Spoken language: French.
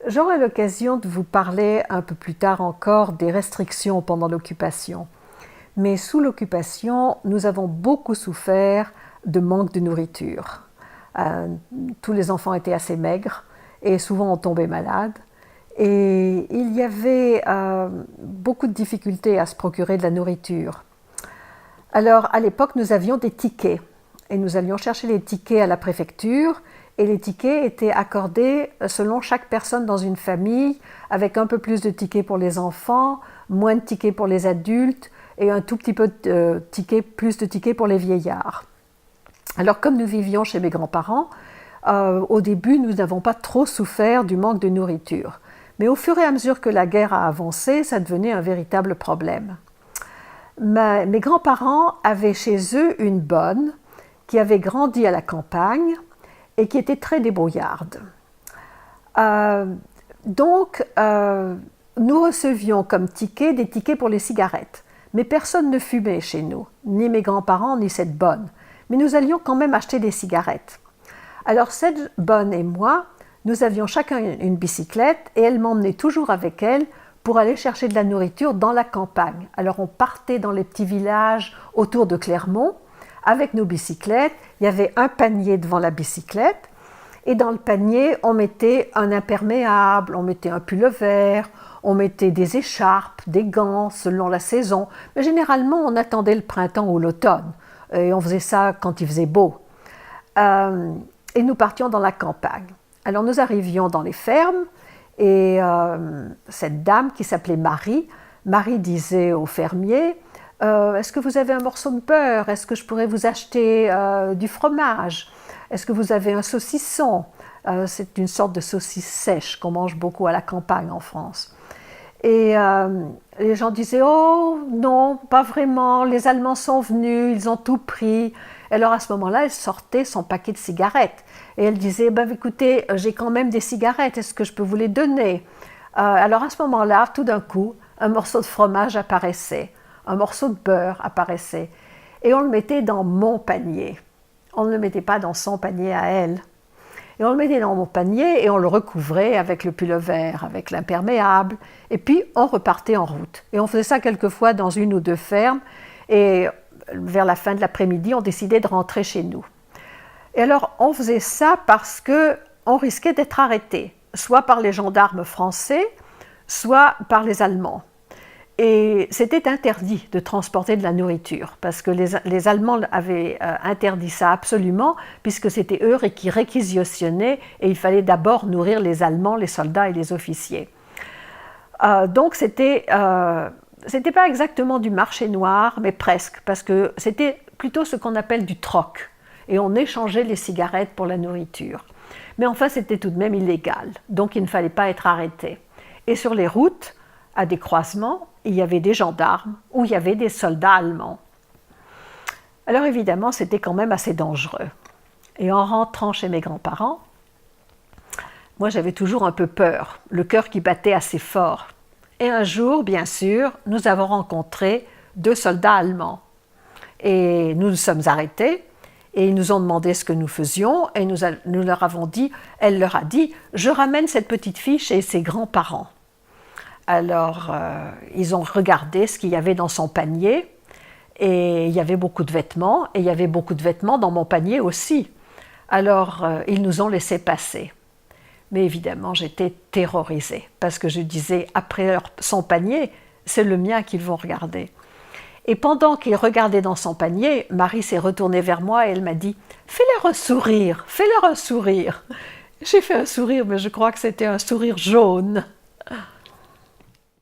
J'aurai l'occasion de vous parler un peu plus tard encore des restrictions pendant l'occupation. Mais sous l'occupation, nous avons beaucoup souffert de manque de nourriture. Tous les enfants étaient assez maigres et souvent on tombait malade. Et il y avait beaucoup de difficultés à se procurer de la nourriture. Alors à l'époque, nous avions des tickets et nous allions chercher les tickets à la préfecture. Et les tickets étaient accordés selon chaque personne dans une famille, avec un peu plus de tickets pour les enfants, moins de tickets pour les adultes et un tout petit peu de tickets, plus de tickets pour les vieillards. Alors comme nous vivions chez mes grands-parents, au début nous n'avons pas trop souffert du manque de nourriture. Mais au fur et à mesure que la guerre a avancé, ça devenait un véritable problème. Mes grands-parents avaient chez eux une bonne qui avait grandi à la campagne, et qui était très débrouillarde. Donc, nous recevions comme ticket des tickets pour les cigarettes. Mais personne ne fumait chez nous, ni mes grands-parents, ni cette bonne. Mais nous allions quand même acheter des cigarettes. Alors, cette bonne et moi, nous avions chacun une bicyclette et elle m'emmenait toujours avec elle pour aller chercher de la nourriture dans la campagne. Alors, on partait dans les petits villages autour de Clermont, avec nos bicyclettes. Il y avait un panier devant la bicyclette et dans le panier, on mettait un imperméable, on mettait un pull-over, on mettait des écharpes, des gants selon la saison. Mais généralement, on attendait le printemps ou l'automne et on faisait ça quand il faisait beau. Et nous partions dans la campagne. Alors nous arrivions dans les fermes et cette dame qui s'appelait Marie disait aux fermiers: est-ce que vous avez un morceau de beurre? Est-ce que je pourrais vous acheter du fromage? Est-ce que vous avez un saucisson? C'est une sorte de saucisse sèche qu'on mange beaucoup à la campagne en France. Et les gens disaient: oh non, pas vraiment, les Allemands sont venus, ils ont tout pris. Et alors à ce moment-là, elle sortait son paquet de cigarettes. Et elle disait: ben, écoutez, j'ai quand même des cigarettes, est-ce que je peux vous les donner? Alors à ce moment-là, tout d'un coup, un morceau de fromage apparaissait. Un morceau de beurre apparaissait et on le mettait dans mon panier. On ne le mettait pas dans son panier à elle. Et on le mettait dans mon panier et on le recouvrait avec le pull-over, avec l'imperméable. Et puis on repartait en route. Et on faisait ça quelquefois dans une ou deux fermes. Et vers la fin de l'après-midi, on décidait de rentrer chez nous. Et alors on faisait ça parce qu'on risquait d'être arrêté, soit par les gendarmes français, soit par les Allemands. Et c'était interdit de transporter de la nourriture, parce que les Allemands avaient interdit ça absolument, puisque c'était eux qui réquisitionnaient, et il fallait d'abord nourrir les Allemands, les soldats et les officiers. Donc c'était pas exactement du marché noir, mais presque, parce que c'était plutôt ce qu'on appelle du troc, et on échangeait les cigarettes pour la nourriture. Mais enfin, c'était tout de même illégal, donc il ne fallait pas être arrêté. Et sur les routes, à des croisements, il y avait des gendarmes ou il y avait des soldats allemands. Alors évidemment, c'était quand même assez dangereux. Et en rentrant chez mes grands-parents, moi j'avais toujours un peu peur, le cœur qui battait assez fort. Et un jour, bien sûr, nous avons rencontré 2 soldats allemands. Et nous nous sommes arrêtés et ils nous ont demandé ce que nous faisions et nous leur avons dit, elle leur a dit: je ramène cette petite fille chez ses grands-parents. Alors, ils ont regardé ce qu'il y avait dans son panier et il y avait beaucoup de vêtements et il y avait beaucoup de vêtements dans mon panier aussi. Alors, ils nous ont laissé passer. Mais évidemment, j'étais terrorisée parce que je disais, après son panier, c'est le mien qu'ils vont regarder. Et pendant qu'ils regardaient dans son panier, Marie s'est retournée vers moi et elle m'a dit: fais-leur un sourire, fais-leur un sourire. J'ai fait un sourire, mais je crois que c'était un sourire jaune.